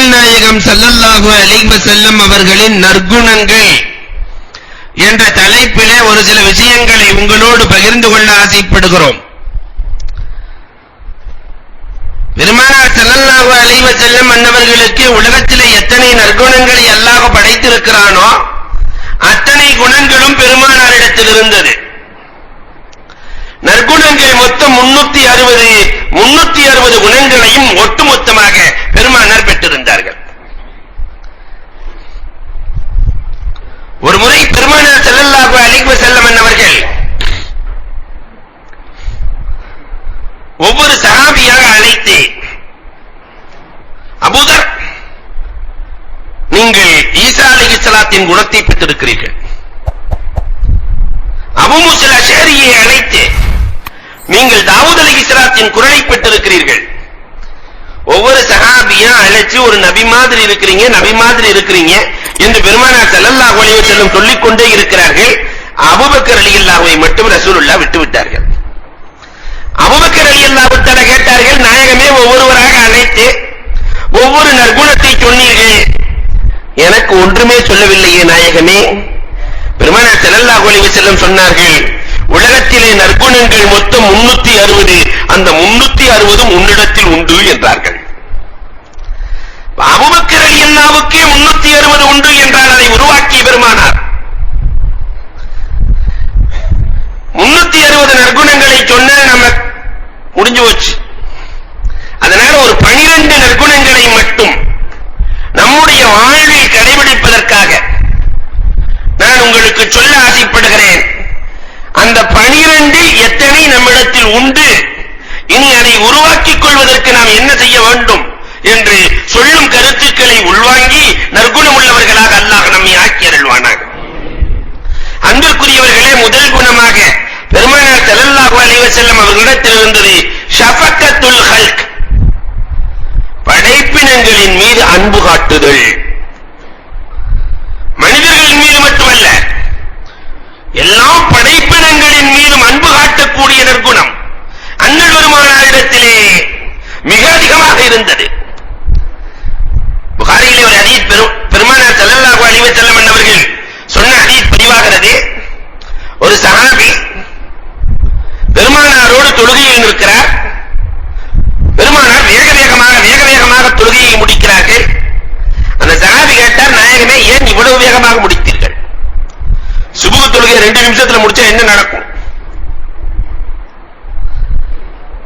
நபிகள் நாயகம் ஸல்லல்லாஹு அலைஹி வஸல்லம் அவர்களின் நற்குணங்கள் என்ற தலைப்பிலே ஒரு சில விஷயங்களை உங்களோடு பகிர்ந்து கொள்ள ஆசைப்படுகிறோம். பெருமானார் ஸல்லல்லாஹு அலைஹி வஸல்லம் அன்னவர்களுக்கு உலகத்திலே எத்தனை நற்குணங்களை அல்லாஹ் படைத்திருக்கிறானோ அத்தனை குணங்களும் பெருமானாரிடத்தில் இருந்தது. நற்குணங்கள் மொத்தம் 360 குணங்களையும் ஒட்டுமொத்தமாக பெருமானார் பெற்றிருந்தார்கள். ஒரு முறை பெருமானார் ஸல்லல்லாஹு அலைஹி வஸல்லம் அவர்கள் ஒவ்வொரு சஹாபியாக அழைத்து, அபூதர், நீங்கள் ஈசா அலைஹிஸ்ஸலாத்தின் குணத்தை பெற்றிருக்கிறீர்கள். அபூ மூஸா அஷ்அரியை அழைத்து, நீங்கள் தாவூத் அலைஹிஸ்ஸலாத்தின் குரலை பெற்றிருக்கிறீர்கள். ஒவ்வொரு சஹாபியா அழைச்சு ஒரு நபி மாதிரி இருக்கிறீங்க என்று பெருமானார் ஸல்லல்லாஹு அலைஹி வஸல்லம் சொல்லிக் கொண்டே இருக்கிறார்கள். அபூபக்கர் ரலியல்லாஹுவை மட்டும் ரசூலுல்லாஹ் விட்டுவிட்டார்கள். அபூபக்கர் ரலியல்லாஹு தஆலா கேட்டார்கள், நாயகமே, ஒவ்வொருவராக அழைத்து ஒவ்வொரு நற்குணத்தை சொன்னீர்கள், எனக்கு ஒன்றுமே சொல்லவில்லையே நாயகமே. பெருமானார் ஸல்லல்லாஹு அலைஹி வஸல்லம் சொன்னார்கள், உலகத்திலே நற்குணங்கள் மொத்தம் 360, அந்த 360 உன்னிடத்தில் உண்டு என்றார்கள். அபூபக்கர் ரலியல்லாஹுவுக்கே 360 உண்டு என்றால் அதை உருவாக்கிய பெருமானார் 360 நற்குணங்களை சொன்ன நம்ம முடிஞ்சு போச்சு. அதனால ஒரு 12 நற்குணங்களை மட்டும் நம்முடைய வாழ்வில் கடைபிடிப்பதற்காக நான் உங்களுக்கு சொல்ல ஆசைப்படுகிறேன். அந்த 12 எத்தனை நம்மிடத்தில் உண்டு, இனி அதை உருவாக்கிக் கொள்வதற்கு நாம் என்ன செய்ய வேண்டும் என்று சொல்லும் கருத்துக்களை உள்வாங்கி நற்குணம் உள்ளவர்களாக அல்லாஹ் நம்மை ஆக்கி அருள்வானாக. அன்பிற்குரியவர்களே, முதல் குணமாக பெருமானார் ஸல்லல்லாஹு அலைஹி வஸல்லம் அவர்களிடத்தில் இருந்தது ஷஃபக்கத்துல் ஹல்க், படைப்பினங்களின் மீது அன்பு காட்டுதல். மனிதர்களின் மீது மட்டுமல்ல, எல்லா படைப்பினங்களின் மீதும் அன்பு காட்டக்கூடிய நற்குணம் அண்ணல் பெருமானாரிடத்திலே மிக அதிகமாக இருந்தது. புகாரியிலே ஒரு ஹதீஸ் பெருமானார் ஸல்லல்லாஹு அலைஹி வஸல்லம் அவர்கள் சொன்ன ஹதீஸ் பதிவாகிறது. ஒரு சஹாபி பெருமானாரோடு தொழுகையில் நிற்கிறார். பெருமானார் வேக வேகமாக தொழுகையை முடிக்கிறார்கள். அந்த சஹாபி கேட்டார், நாயகமே, ஏன் இவ்வளவு வேகமாக முடித்தீர்கள்? சுபஹ் தொழுகை 2 நிமிஷத்துல முடிச்சா என்ன நடக்கும்?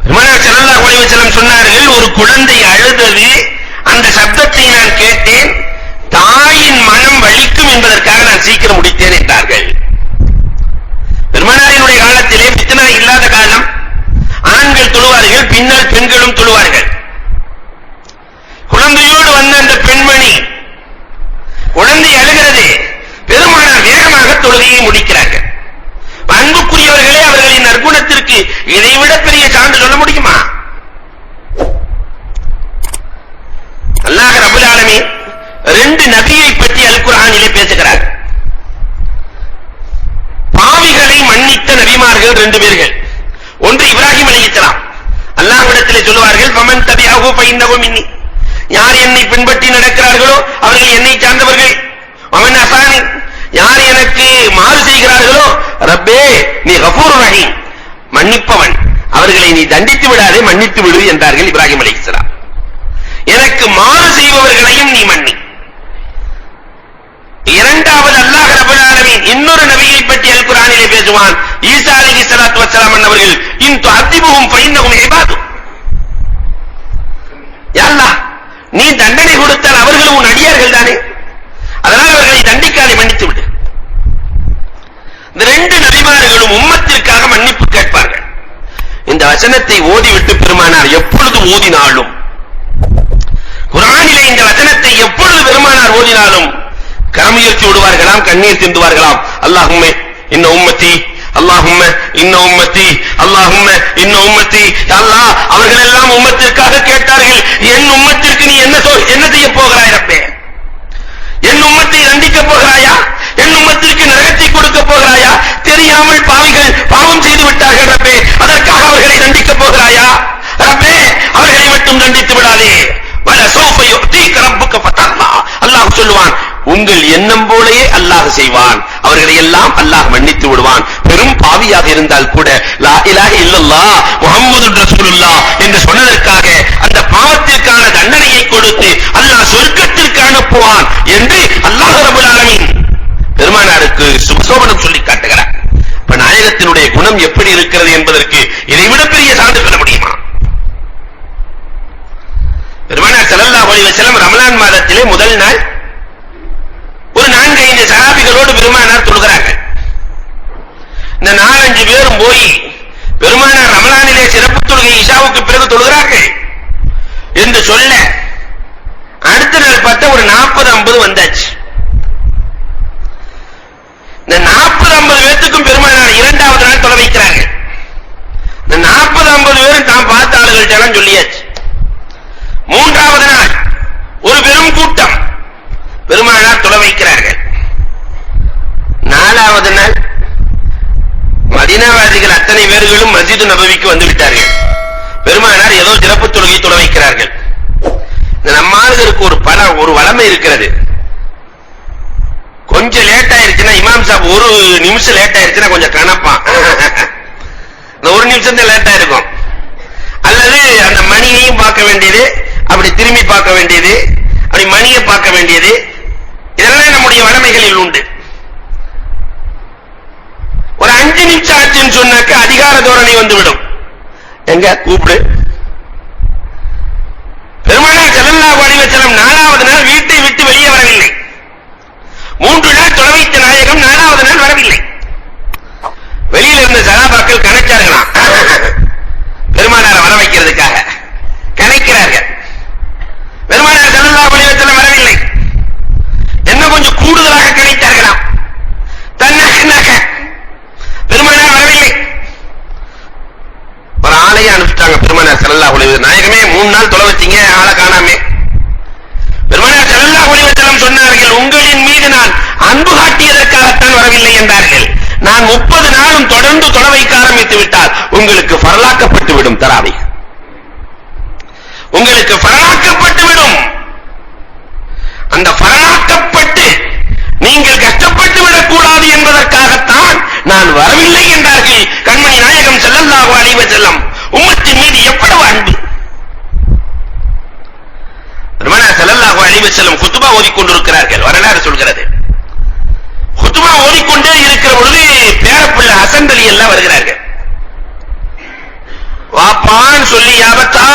பெருமானார் ஸல்லல்லாஹு அலைஹி வஸல்லம் சொன்னார்கள், ஒரு குழந்தை அழுதது, அந்த சப்தத்தை நான் கேட்டேன், தாயின் மனம் வலிக்கும் என்பதற்காக நான் சீக்கிரம் முடித்தேன் என்றார்கள். பெருமானாரினுடைய காலத்திலே ஃபித்னா இல்லாத காலம், ஆண்கள் தொழுவார்கள், பின்னால் பெண்களும் தொழுவார்கள். குழந்தையோடு வந்த அந்த பெண்மணி, குழந்தை அழுகிறது, பெருமானார் வேகமாக தொழுகையை முடிக்கிறார்கள். அன்புக்குரியவர்களே, அவர்களின் நற்குணத்திற்கு இதைவிட பெரிய சான்று சொல்ல முடியுமா? அல்லாஹ் ரப்பல் ஆலமீன் 2 நபியை பற்றி அல் குர்ஆனிலே பேசுகிறார். பாவிகளை மன்னித்த நபிமார்கள் 2 பேர்கள். ஒன்று இப்ராஹிம் அலைஹிஸ்ஸலாம். அல்லாஹ்விடத்திலே சொல்வார்கள், ஃபமன் தபிஅஹு ஃபஇன்னஹு மின்னி, யார் என்னை பின்பற்றி நடக்கிறார்களோ அவர்கள் என்னை சார்ந்தவர்கள். வமன் அஸானி, யார் எனக்கு மாறு செய்கிறார்களோ, ரப்பே நீ கஃபூர் ரஹீம், மன்னிப்பவன், அவர்களை நீ தண்டித்து விடாதே, மன்னித்து விடு என்றார்கள் இப்ராஹிம் அலைஹிஸ்ஸலாம். எனக்கு மாறு செய்பவர்களையும் நீ மன்னி. இரண்டாவது அல்லாஹ் ரப்பல் ஆலமீன் இன்னொரு நபியை பற்றி அல் குர்ஆனிலே பேசுவான். ஈசா அலைஹிஸ்ஸலாத்து வஸ்ஸலாம் அவர்கள், இன் துஅதிபுஹும் ஃபஇன்னஹும் இபாது, யா அல்லாஹ், நீ தண்டனை கொடுத்தால் அவர்களும் உன் அடியார்கள் தானே, அதனால் அவர்களை தண்டிக்காதே, மன்னித்து விடு. இந்த 2 நபிமார்களும் உம்மத்திற்காக மன்னிப்பு கேட்பார்கள். இந்த வசனத்தை ஓதிவிட்டு பெருமானார் எப்பொழுதும் ஓதினாலும், குர்ஆனிலே இந்த வசனத்தை எப்பொழுது பெருமானார் ஓதினாலும் கரமுயர்த்தி விடுவார்களாம், கண்ணீர் சிந்துவார்களாம். அல்லாஹும்ம இன்ன உம்மத்தி, அல்லாஹும்ம இன்ன உம்மத்தி, அல்லாஹும்ம இன்ன உம்மத்தி. அல்லாஹ், அவர்கள் எல்லாம் உம்மத்திற்காக கேட்டார்கள், என் உம்மத்திற்கு நீ என்ன செய்ய போகிறாய் ரப்பே? என் உம்மத்தை தண்டிக்க போகிறாயா? என் உம்மத்திற்கு நரகத்தை கொடுக்க போகிறாயா? தெரியாமல் பாவிகள் பாவம் செய்து விட்டார்கள் ரப்பே, அதற்காக அவர்களை தண்டிக்க போகிறாயா? ரப்பே, அவர்களை மட்டும் தண்டித்து விடாதே. வலசௌஃப யுஅதீக ரப்புக போலயே அல்லாஹ் செய்வான். அவர்களை எல்லாம் அல்லாஹ் மன்னித்து விடுவான். பெரும் பாவியாக இருந்தால் கூட லா இலாஹ இல்லல்லாஹ் முஹம்மதுர் ரசூலுல்லாஹ் என்று சொன்னதற்காக அந்த பாவத்திற்கான தண்டனையை கொடுத்து அல்லாஹ் சொர்க்கத்திற்கு அனுப்புவான் என்று அல்லாஹ் ரப்பல் ஆலமீன் பெருமானாருக்கு சுபசோபனம் சொல்லி காட்டுகிறார். இப்ப நாயகத்தினுடைய குணம் எப்படி இருக்கிறது என்பதற்கு இதைவிட பெரிய சான்று பெற முடியுமா? பெருமானார் ஸல்லல்லாஹு அலைஹி வஸல்லம் ரமலான் மாதத்திலே முதல் நாள் ஒரு 4-5 சஹாபிகளோடு பெருமானார் தொழுகிறாங்க. இந்த 4-5 பேரும் போய் பெருமானார் ரமலானிலே சிறப்பு தொழுகை இஷாவுக்கு பிறகு தொழுகிறார்கள் என்று சொல்ல அடுத்த நாள் பார்த்தா ஒரு 40-50 வந்தாச்சு. இந்த 40-50 பேருக்கும் பெருமானார் இரண்டாவது நாள் தொலை வைக்கிறார்கள். இந்த 40-50 பேரும் தான் பார்த்த ஆளுகள்ட்ட எல்லாம் சொல்லியாச்சு. மூன்றாவது நாள் ஒரு பெரும் கூட்டம் பெருமானார் தொலை வைக்கிறார்கள். 4வது நாள் மதீனாவாசிகள் அத்தனை பேர்களும் மஸ்ஜித் நபவிக்கு வந்து விட்டார்கள். பெருமானார் ஏதோ சிறப்பு தொழுகை தொலை வைக்கிறார்கள். நம்ம ஆளுகளுக்கு ஒரு வளமை இருக்கிறது. கொஞ்சம் லேட் ஆயிருச்சுன்னா இமாம் சாப் ஒரு நிமிஷம் லேட் ஆயிருச்சுன்னா கொஞ்சம் கணப்பான். இந்த ஒரு நிமிஷம் தான் லேட் ஆயிருக்கும். அல்லது அந்த மணியையும் பார்க்க வேண்டியது, அப்படி திரும்பி பார்க்க வேண்டியது, அப்படி மணியை பார்க்க வேண்டியது, இதெல்லாம் நம்முடைய வளமைகளில் உண்டு. ஒரு 5 நிமிஷம் ஆச்சுன்னு சொன்னாக்க அதிகார தோரணை வந்துவிடும். எங்க கூப்பிடு. பெருமானார் ஸல்லல்லாஹு அலைஹி வஸல்லம் 4வது நாள் வீட்டை விட்டு வெளியே வரவில்லை. 3 நாள் தொலை வைத்த நாயகம் 4வது நாள் வரவில்லை. வெளியில இருந்த சஹாபாக்கள் கணச்சார்களாம். பெருமானாரை வர வைக்கிறதுக்காக கணக்கிறார்கள். பெருமானார் ஸல்லல்லாஹு அலைஹி வஸல்லம் வரவில்லை. என்ன கொஞ்சம் கூடுதலாக கணித்தார்களாம். தன்னக பெருமானார் வரவில்லை. ஒரு ஆளையே அனுப்பிட்டாங்க. பெருமானார் ஸல்லல்லாஹு அலைஹி வஸல்லம் நாயகமே 3 நாள் தொலை வச்சீங்க, ஆளை காணாமே. பெருமானார் ஸல்லல்லாஹு அலைஹி வஸல்லம் சொன்னார்கள், உங்களின் மீது நான் அன்பு காட்டியதற்காகத்தான் வரவில்லை என்றார்கள். நான் 30 நாளும் தொடர்ந்து தொலை வைக்க ஆரம்பித்து விட்டால் உங்களுக்கு ஃபரலாக்கப்பட்டு விடும். தராவி உங்களுக்கு ஃபரலாக்கப்பட்டு விடும். அந்த ஃபரலாக்கப்பட்டு நீங்கள் கஷ்டப்பட்டு விடக்கூடாது என்பதற்காகத்தான் நான் வரவில்லை என்றார்கள் கண்மணி நாயகம் ஸல்லல்லாஹு அலைஹி வஸல்லம். உம்மத்தின் மீது எவ்வளவு அன்பு! பெருமானார் ஸல்லல்லாஹு அலைஹி வஸல்லம் குத்பா ஓதிக்கொண்டிருக்கிறார்கள். வரலாறு சொல்கிறது. குத்பா ஓதிக்கொண்டே இருக்கிற பொழுது பேரப்பிள்ளை ஹசன் அலி எல்லாம் வருகிறார்கள். வாப்பான்னு சொல்லி யாபத்தா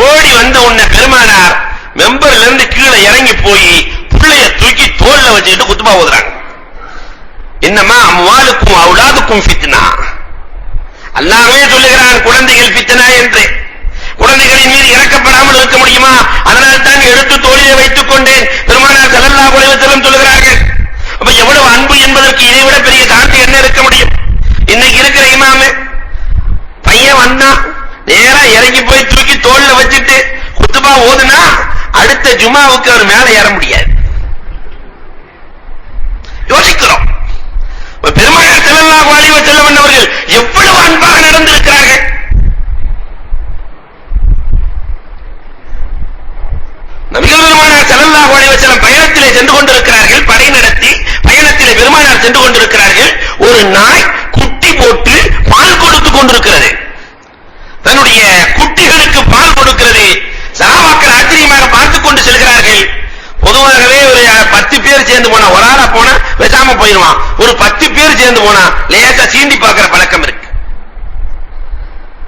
ஓடி வந்த உன்னை பெருமானார் மெம்பர்ல இருந்து கீழே இறங்கி போய் பிள்ளைய தூக்கி தோல்ல வச்சுக்கிட்டு குத்பா ஓதுறாங்க. என்னமா அம்வாலுக்கும் அவுலாதுக்கும் ஃபித்னா. அல்லாஹ்வே சொல்லுகிறான் குழந்தைகள் ஃபித்னா என்று. குழந்தைகளின் மீது இறக்கப்படாமல் இருக்க முடியுமா? அதனால் தான் எடுத்து தோளிலே வைத்துக் கொண்டேன் பெருமானார் ஸல்லல்லாஹு அலைஹி வஸல்லம் சொல்லுகிறார்கள். அப்ப எவ்வளவு அன்பு என்பதற்கு இதை விட பெரிய சான்று என்ன இருக்க முடியும்? இன்னைக்கு இருக்கிற இமாமு பையன் வந்தா நேரா இறங்கி போய் தூக்கி தோல்ல வச்சுட்டு குத்பா ஓதுனா அடுத்த ஜுமாவுக்கு அவர் மேல ஏற முடியாது. யோசிக்கிறோம். பெருமானார் ஸல்லல்லாஹு அலைஹி வஸல்லம் அவர்கள் எவ்வளவு அன்பாக நடந்திருக்கிறார்கள். நபிகள் பெருமானார் ஸல்லல்லாஹு அலைஹி வஸல்லம் பயணத்திலே சென்று கொண்டிருக்கிறார்கள். படை நடத்தி பயணத்திலே பெருமானார் சென்று கொண்டிருக்கிறார்கள். ஒரு நாய் குட்டி போட்டு பால் கொடுத்துக் கொண்டிருக்கிறது. தன்னுடைய குட்டிகளுக்கு பால் கொடுக்கிறது. சஹாபாக்கள் ஆச்சரியமாக பார்த்துக் கொண்டு செல்கிறார்கள். பொதுவாகவே ஒரு 10 பேர் சேர்ந்து போனா, ஒரு ஆளா போனா பேசாம போயிடுவான். ஒரு 10 பேர் சேர்ந்து போனா லேசா சீண்டி பார்க்கிற பழக்கம் இருக்கு.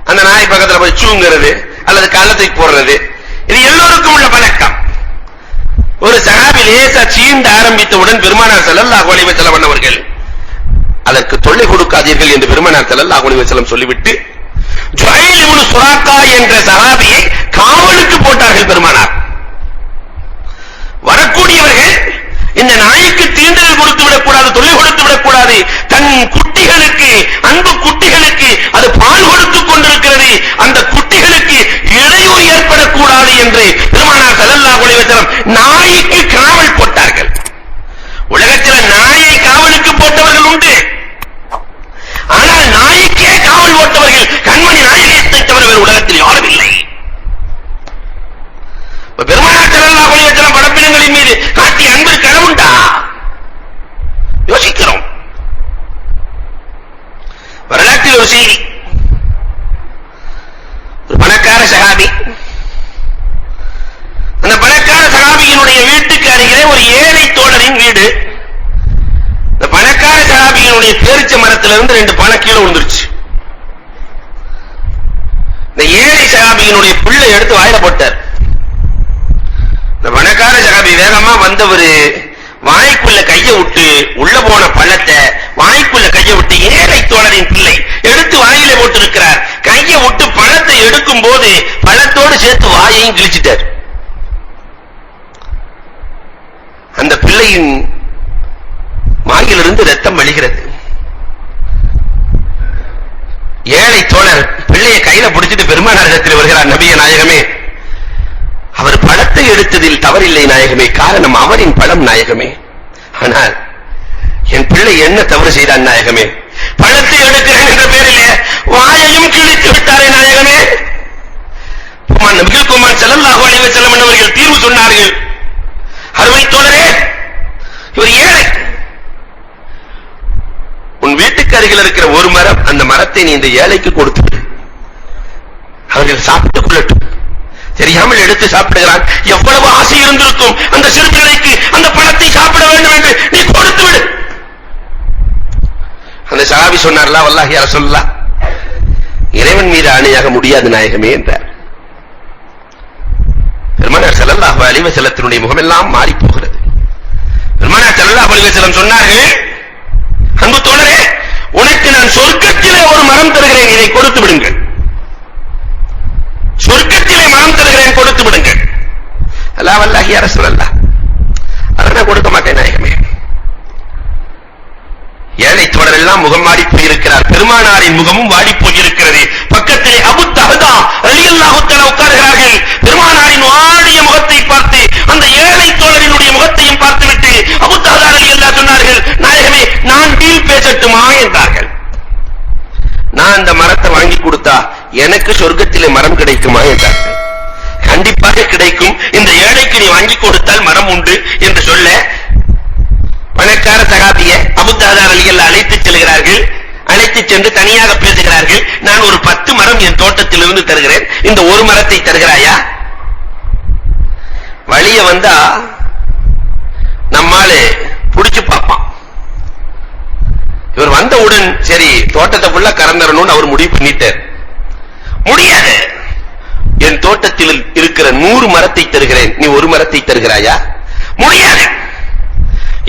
அந்த நாய் பக்கத்துல போய் சூங்கிறது அல்லது கள்ளத்துக்கு போடுறது, இது எல்லோருக்கும் உள்ள பழக்கம். ஒரு சஹாபி லேசா சீண்ட ஆரம்பித்தவுடன் பெருமானார் ஸல்லல்லாஹு அலைஹி வஸல்லம் அவர்கள் அதற்கு தொல்லை கொடுக்காதீர்கள் என்று பெருமானார் ஸல்லல்லாஹு அலைஹி வஸல்லம் சொல்லிவிட்டு ஜுஹைல் இப்னு சுராக்கா என்ற சஹாபியை காவலுக்கு போட்டார்கள். பெருமானார் வரக்கூடியவர்கள் இந்த நாய்க்கு தீண்டல் கொடுத்து விடக்கூடாது, தொல்லை கொடுத்து விடக்கூடாது, தன் குட்டிகளுக்கு, அன்பு குட்டிகளுக்கு அது பால் கொடுத்துக் கொண்டிருக்கிறது, அந்த குட்டிகளுக்கு இடையூறு ஏற்படக்கூடாது என்று பெருமானார் ஸல்லல்லாஹு அலைஹி வஸல்லம் நாய்க்கு காவல் போட்டார்கள். உலகத்தில் நாயை காவலுக்கு போட்டவர்கள் உண்டு. ஆனால் நாய்க்கே காவல் போட்டவர்கள் கண்மணி நாயகத்தை தவிர உலகத்தில் யாரும் இல்லை. பெருமானார் ஸல்லல்லாஹு அலைஹி வஸல்லம் படப்பினங்கள் மனைவிகளின் மீது காட்டிய அன்பு களவுண்டா? யோசிக்கிறோம். வரலாற்றில் ஒரு செய்தி, ஒரு பணக்கார சஹாபி, அந்த பணக்கார சஹாபியினுடைய வீட்டுக்கு அருகிலே ஒரு ஏழை தோழரின் வீடு. இந்த பணக்கார சஹாபியினுடைய பேரிச்ச மரத்திலிருந்து 2 பழம் கீழே விழுந்துருச்சு. இந்த ஏழை சஹாபியினுடைய பிள்ளை எடுத்து வாயில போட்டார். இந்த பணக்கார சஹாபி வேகமா வந்தவர் வாய்க்குள்ள கைய விட்டு உள்ள போன பழத்தை வாய்க்குள்ள கைய விட்டு ஏழை தோழரின் பிள்ளை எடுத்து வாயில போட்டு இருக்கிறார். கைய விட்டு பழத்தை எடுக்கும் போது பழத்தோடு சேர்த்து வாயையும் கிழிச்சிட்டார். அந்த பிள்ளையின் வாயிலிருந்து ரத்தம் வழிகிறது. ஏழை தோழர் பிள்ளையை கையில பிடிச்சிட்டு பெருமானாரிடத்தில் வருகிறார். நபியே நாயகமே, அவர் பழத்தை எடுத்ததில் தவறில்லை நாயகமே, காரணம் அவரின் பழம் நாயகமே. ஆனால் என் பிள்ளை என்ன தவறு செய்தான் நாயகமே? பழத்தை எடுக்கிறேன் என்ற பேரிலே வாயையும் கிழித்து விட்டாரே நாயகமே. நபிகள் கோமான் ஸல்லல்லாஹு அலைஹி வஸல்லம் அவர்கள் தீர்வு சொன்னார்கள். அருமை தோழரே, இவர் ஏழை, உன் வீட்டுக்கு அருகில் இருக்கிற ஒரு மரம், அந்த மரத்தை நீ இந்த ஏழைக்கு கொடுத்து அவர்கள் சாப்பிட்டுக் கொள்ளட்டும். தெரியாமல் எடுத்து சாப்பிடுகிறான். எவ்வளவு ஆசை இருந்திருக்கும் அந்த சிறு பிள்ளைக்கு அந்த பழத்தை சாப்பிட வேண்டும் என்று நீ கொடுத்து விடு. அந்த சஹாபி சொன்னார்லா, வல்லாஹி யா ரசூலுல்லாஹ், இறைவன் மீது ஆணையாக முடியாது நாயகமே என்றார். பெருமானார் ஸல்லல்லாஹு அலைஹி வஸல்லத்தினுடைய முகமெல்லாம் மாறி போகிறது. பெருமானார் ஸல்லல்லாஹு அலைஹி வஸல்லம் சொன்னார்கள், அன்பு தோழரே, உனக்கு நான் சொர்க்கத்திலே ஒரு மரம் தருகிறேன், இதை கொடுத்து விடுங்கள். சொர்க்கத்திலே மரம் தருகிறேன், கொடுத்து விடுங்கள். அல்லா, வல்லாஹி யா ரசூலல்லாஹ், அதை நான் கொடுக்க மாட்டேன் நாயகமே. ஏழை தோழர் எல்லாம் முகம் வாடி போயிருக்கிறார். பெருமானாரின் முகமும் வாடி போயிருக்கிறது. பக்கத்திலே அபூ தஹ்தா ரலியல்லாஹு தஆலா உட்கார்கிறார்கள். பெருமானாரின் வாடிய முகத்தை பார்த்து அந்த ஏழை தோழரினுடைய முகத்தையும் பார்த்துவிட்டு அபூ தஹ்தா ரலியல்லாஹு சொன்னார்கள், நாயகமே, நான் டீல் பேசட்டுமா என்றார்கள். நான் அந்த மரத்தை வாங்கி கொடுத்தா எனக்கு சொர்க்கத்திலே மரம் கிடைக்குமா என்றார்கள். கண்டிப்பாக கிடைக்கும், இந்த ஏழைக்கு நீ வாங்கி கொடுத்தால் மரம் உண்டு என்று சொல்ல பணக்கார சஹாபியை அபூ தஹ்தா ரலியல்லாஹு அழைத்துச் செல்கிறார்கள். அழைத்துச் சென்று தனியாக பேசுகிறார்கள். நான் ஒரு 10 மரம் என் தோட்டத்திலிருந்து தருகிறேன், இந்த ஒரு மரத்தை தருகிறாயா? வழிய வந்தா நம்மால புடிச்சு பார்ப்பான். இவர் வந்தவுடன் சரி தோட்டத்தை ஃபுல்லா கறந்தரணும்னு அவர் முடிவு பண்ணிட்டார். முடியாது, என் தோட்டத்தில் இருக்கிற 100 மரத்தை தருகிறேன், நீ ஒரு மரத்தை தருகிறாயா? முடியாது,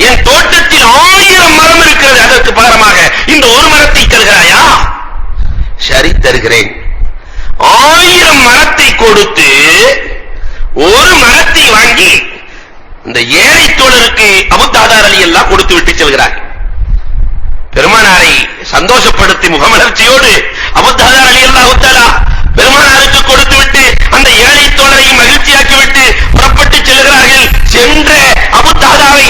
என் தோட்டத்தில் 1000 மரம் இருக்கிறது, அதற்கு பகரமாக இந்த ஒரு மரத்தை தருகிறாயா? சரி தருகிறேன். 1000 மரத்தை கொடுத்து ஒரு மரத்தை வாங்கி இந்த ஏழை தோழருக்கு அபூ தஹ்தா ரலியல்லாஹு கொடுத்து விட்டு செல்கிறார். பெருமானாரை சந்தோஷப்படுத்தி முகமலர்ச்சியோடு அபூ தஹ்தா ரலியல்லாஹு தஆலா பெருமானாருக்கு கொடுத்து விட்டு அந்த ஏழை தோழரை மகிழ்ச்சியாக்கிவிட்டு புறப்பட்டு செல்கிறார்கள். சென்ற அபூ தஹ்தாவை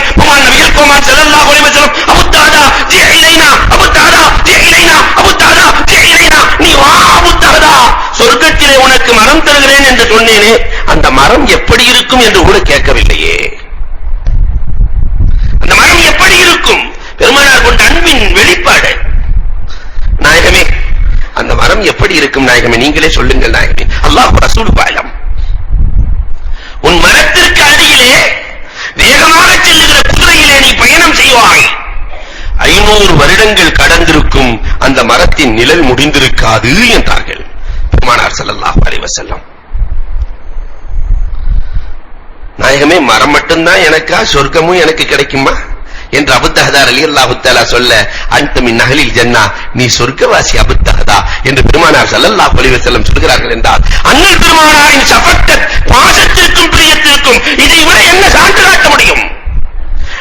நபிகள் கோமான் ஸல்லல்லாஹு அலைஹி வஸல்லம், அபூ தஹ்தா ஜி இலைனா, அபூ தஹ்தா ஜி இலைனா, அபூ தஹ்தா ஜி இலைனா, நீ வா அபூ தஹ்தா, சொர்க்கத்திலே உனக்கு மரம் தருகிறேன் என்று சொன்னேனே, அந்த மரம் எப்படி இருக்கும் என்று கூட கேட்கவில்லையே. அந்த மரம் எப்படி இருக்கும்? பெருமானார் கொண்ட அன்பின் வெளிப்பாடு. நாயகமே, அந்த மரம் எப்படி இருக்கும் நாயகமே, நீங்களே சொல்லுங்கள் நாயகமே. அல்லாஹ் ரசூலுஹு அலம். உன் மரத்திற்கு அடியிலே வேகமாக செல்லுகிற குதிரையிலே நீ பயணம் செய்வாய். 500 வருடங்கள் கடந்திருக்கும், அந்த மரத்தின் நிழல் முடிந்திருக்காது என்றார்கள் பெருமானார் ஸல்லல்லாஹு அலைஹி வஸல்லம். நாயகமே, மரம் மட்டும்தான் எனக்கா, சொர்க்கமும் எனக்கு கிடைக்குமா என்று அபூ தஹ்தா ரலியல்லாஹு தஆலா சொல்ல, அன்த மின் அஹ்லில் ஜன்னா, நீ சொர்க்கவாசி அபூ தஹ்தா என்று பெருமானார் ஸல்லல்லாஹு அலைஹி வஸல்லம் சொல்கிறார்கள் என்றால், அண்ணல் பெருமானாரின் ஷஃபக்கத், பாசத்திற்கும் பிரியத்திற்கும் இதை விட என்ன சான்று காட்ட முடியும்?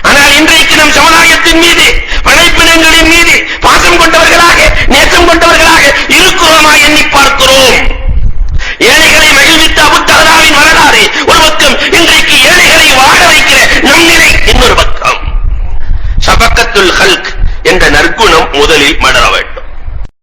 ஆனால் இன்றைக்கு நம் சமுதாயத்தின் மீது, படைப்பினங்களின் மீது பாசம் கொண்டவர்களாக, நேசம் கொண்டவர்களாக இருக்கிறோமா எண்ணி பார்க்கிறோம். ஏழைகளை மகிழ்வித்த அபூ தஹ்தாவின் வரலாறு ஒரு பக்கம், இன்றைக்கு ஏழைகளை வாழ வைக்கிற நம் நிலை இன்னொரு பக்கம். ஷஃபக்கத்துல் ஹல்க் என்ற நற்குணம் முதலில் மலர